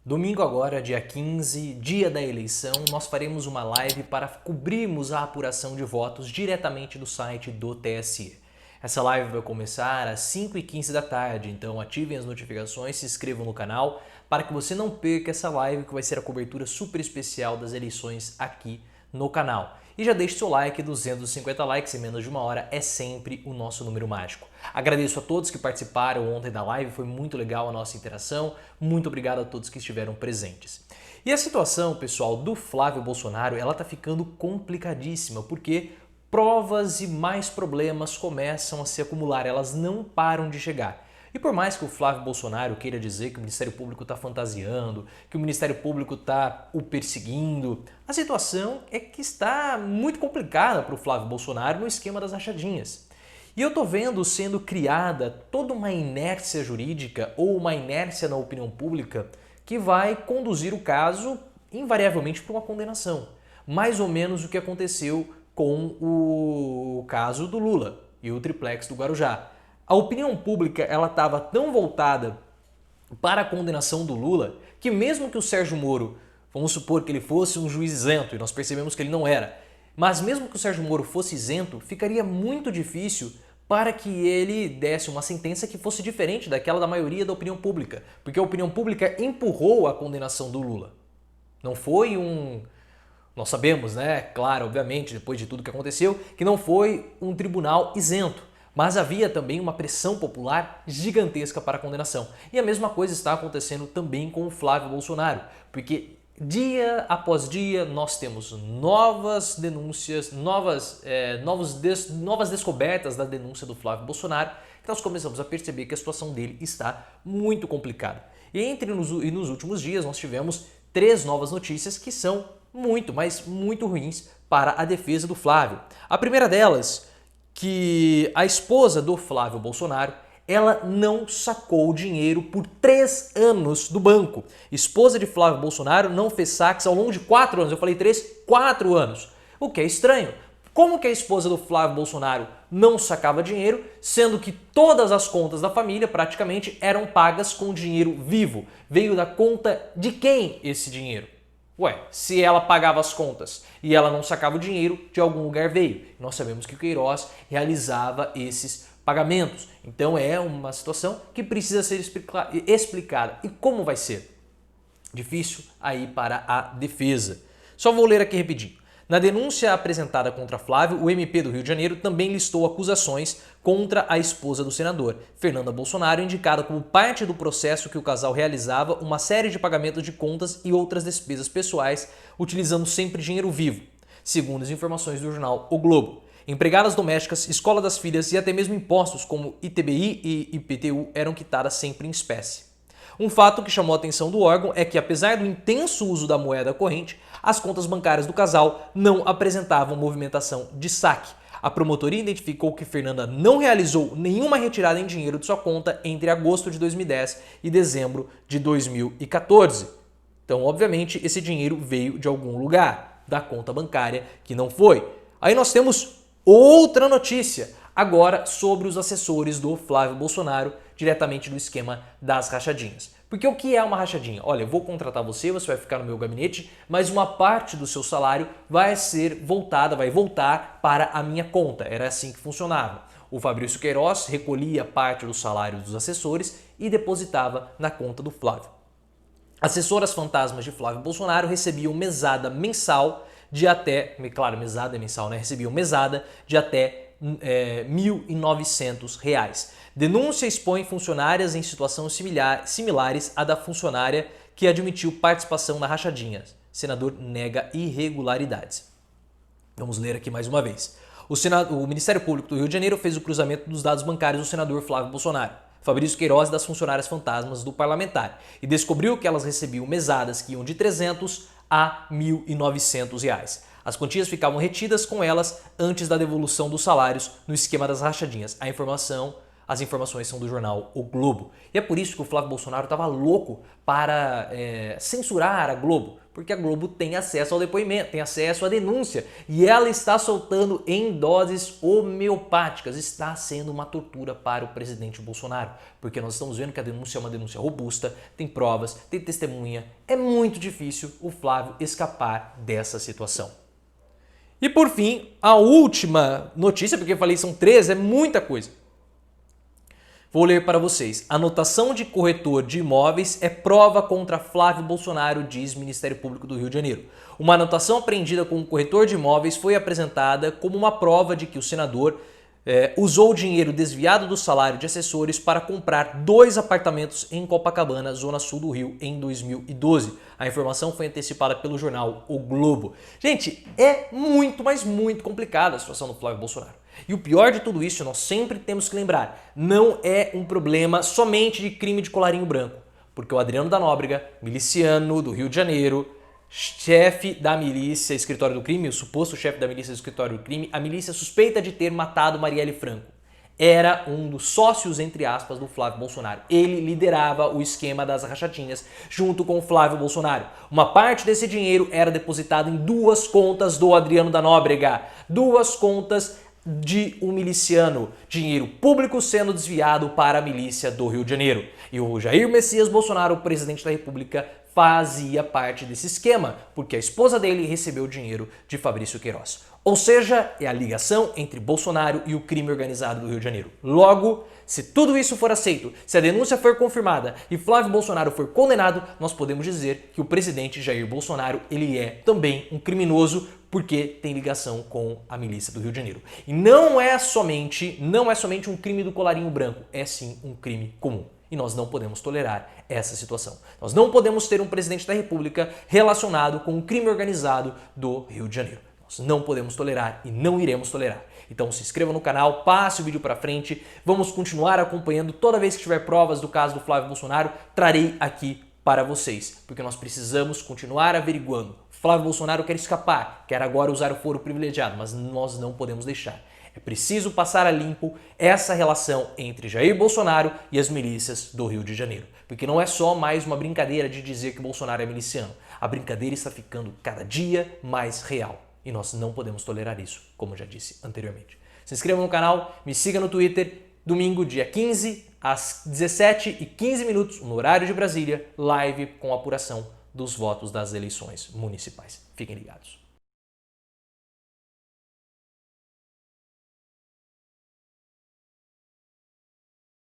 Domingo agora, dia 15, dia da eleição, nós faremos uma live para cobrirmos a apuração de votos diretamente do site do TSE. Essa live vai começar às 5h15 da tarde, então ativem as notificações, se inscrevam no canal para que você não perca essa live que vai ser a cobertura super especial das eleições aqui no canal. E já deixe seu like, 250 likes em menos de uma hora é sempre o nosso número mágico. Agradeço a todos que participaram ontem da live, foi muito legal a nossa interação, muito obrigado a todos que estiveram presentes. E a situação, pessoal, do Flávio Bolsonaro, ela tá ficando complicadíssima, porque provas e mais problemas começam a se acumular, elas não param de chegar. E por mais que o Flávio Bolsonaro queira dizer que o Ministério Público está fantasiando, que o Ministério Público está o perseguindo, a situação é que está muito complicada para o Flávio Bolsonaro no esquema das rachadinhas. E eu tô vendo sendo criada toda uma inércia jurídica ou uma inércia na opinião pública que vai conduzir o caso invariavelmente para uma condenação. Mais ou menos o que aconteceu com o caso do Lula e o triplex do Guarujá. A opinião pública ela estava tão voltada para a condenação do Lula que mesmo que o Sérgio Moro, vamos supor que ele fosse um juiz isento, e nós percebemos que ele não era, mas mesmo que o Sérgio Moro fosse isento, ficaria muito difícil para que ele desse uma sentença que fosse diferente daquela da maioria da opinião pública, porque a opinião pública empurrou a condenação do Lula. Não foi um... Nós sabemos, né, claro, obviamente, depois de tudo que aconteceu, que não foi um tribunal isento. Mas havia também uma pressão popular gigantesca para a condenação. E a mesma coisa está acontecendo também com o Flávio Bolsonaro, porque dia após dia nós temos novas denúncias, novas descobertas da denúncia do Flávio Bolsonaro, que nós começamos a perceber que a situação dele está muito complicada. E nos últimos dias nós tivemos 3 novas notícias que são muito, mas muito ruins para a defesa do Flávio. A primeira delas, que a esposa do Flávio Bolsonaro, ela não sacou o dinheiro por 3 anos do banco. Esposa de Flávio Bolsonaro não fez saques ao longo de 4 anos. Eu falei 3, 4 anos. O que é estranho. Como que a esposa do Flávio Bolsonaro não sacava dinheiro, sendo que todas as contas da família praticamente eram pagas com dinheiro vivo? Veio da conta de quem esse dinheiro? Ué, se ela pagava as contas e ela não sacava o dinheiro, de algum lugar veio. Nós sabemos que o Queiroz realizava esses pagamentos. Então é uma situação que precisa ser explicada. E como vai ser? Difícil aí para a defesa. Só vou ler aqui rapidinho. Na denúncia apresentada contra Flávio, o MP do Rio de Janeiro também listou acusações contra a esposa do senador, Fernanda Bolsonaro, indicada como parte do processo que o casal realizava uma série de pagamentos de contas e outras despesas pessoais, utilizando sempre dinheiro vivo, segundo as informações do jornal O Globo. Empregadas domésticas, escola das filhas e até mesmo impostos como ITBI e IPTU eram quitadas sempre em espécie. Um fato que chamou a atenção do órgão é que, apesar do intenso uso da moeda corrente, as contas bancárias do casal não apresentavam movimentação de saque. A promotoria identificou que Fernanda não realizou nenhuma retirada em dinheiro de sua conta entre agosto de 2010 e dezembro de 2014. Então, obviamente, esse dinheiro veio de algum lugar, da conta bancária que não foi. Aí nós temos outra notícia, agora sobre os assessores do Flávio Bolsonaro, diretamente do esquema das rachadinhas. Porque o que é uma rachadinha? Olha, eu vou contratar você, você vai ficar no meu gabinete, mas uma parte do seu salário vai voltar para a minha conta. Era assim que funcionava. O Fabrício Queiroz recolhia parte do salário dos assessores e depositava na conta do Flávio. Assessoras fantasmas de Flávio Bolsonaro recebiam mesada mensal de até, claro, mesada é mensal, né? Recebiam mesada de até R$1.900. Denúncia expõe funcionárias em situações similares à da funcionária que admitiu participação na rachadinha. Senador nega irregularidades. Vamos ler aqui mais uma vez. O Ministério Público do Rio de Janeiro fez o cruzamento dos dados bancários do senador Flávio Bolsonaro, Fabrício Queiroz, das funcionárias fantasmas do parlamentar, e descobriu que elas recebiam mesadas que iam de R$300 a R$1.900. As quantias ficavam retidas com elas antes da devolução dos salários no esquema das rachadinhas. A informação as informações são do jornal O Globo. E é por isso que o Flávio Bolsonaro estava louco para censurar a Globo, porque a Globo tem acesso ao depoimento, tem acesso à denúncia, e ela está soltando em doses homeopáticas. Está sendo uma tortura para o presidente Bolsonaro, porque nós estamos vendo que a denúncia é uma denúncia robusta, tem provas, tem testemunha. É muito difícil o Flávio escapar dessa situação. E por fim, a última notícia, porque eu falei são 3, é muita coisa. Vou ler para vocês. Anotação de corretor de imóveis é prova contra Flávio Bolsonaro, diz Ministério Público do Rio de Janeiro. Uma anotação apreendida com um corretor de imóveis foi apresentada como uma prova de que o senador usou o dinheiro desviado do salário de assessores para comprar 2 apartamentos em Copacabana, zona sul do Rio, em 2012. A informação foi antecipada pelo jornal O Globo. Gente, é muito, mas muito complicada a situação do Flávio Bolsonaro. E o pior de tudo isso, nós sempre temos que lembrar, não é um problema somente de crime de colarinho branco. Porque o Adriano da Nóbrega, miliciano do Rio de Janeiro, chefe da milícia escritório do crime, o suposto chefe da milícia escritório do crime, a milícia suspeita de ter matado Marielle Franco. Era um dos sócios, entre aspas, do Flávio Bolsonaro. Ele liderava o esquema das rachadinhas junto com o Flávio Bolsonaro. Uma parte desse dinheiro era depositada em 2 contas do Adriano da Nóbrega. 2 contas de um miliciano, dinheiro público sendo desviado para a milícia do Rio de Janeiro. E o Jair Messias Bolsonaro, o presidente da República, fazia parte desse esquema, porque a esposa dele recebeu dinheiro de Fabrício Queiroz. Ou seja, é a ligação entre Bolsonaro e o crime organizado do Rio de Janeiro. Logo, se tudo isso for aceito, se a denúncia for confirmada e Flávio Bolsonaro for condenado, nós podemos dizer que o presidente Jair Bolsonaro ele é também um criminoso porque tem ligação com a milícia do Rio de Janeiro. E não é somente um crime do colarinho branco, é sim um crime comum. E nós não podemos tolerar essa situação. Nós não podemos ter um presidente da República relacionado com o crime organizado do Rio de Janeiro. Nós não podemos tolerar e não iremos tolerar. Então se inscreva no canal, passe o vídeo para frente, vamos continuar acompanhando. Toda vez que tiver provas do caso do Flávio Bolsonaro, trarei aqui para vocês, porque nós precisamos continuar averiguando. Flávio Bolsonaro quer escapar, quer agora usar o foro privilegiado, mas nós não podemos deixar. É preciso passar a limpo essa relação entre Jair Bolsonaro e as milícias do Rio de Janeiro. Porque não é só mais uma brincadeira de dizer que Bolsonaro é miliciano. A brincadeira está ficando cada dia mais real. E nós não podemos tolerar isso, como já disse anteriormente. Se inscreva no canal, me siga no Twitter. Domingo, dia 15, às 17h15, no horário de Brasília, live com apuração dos votos das eleições municipais. Fiquem ligados.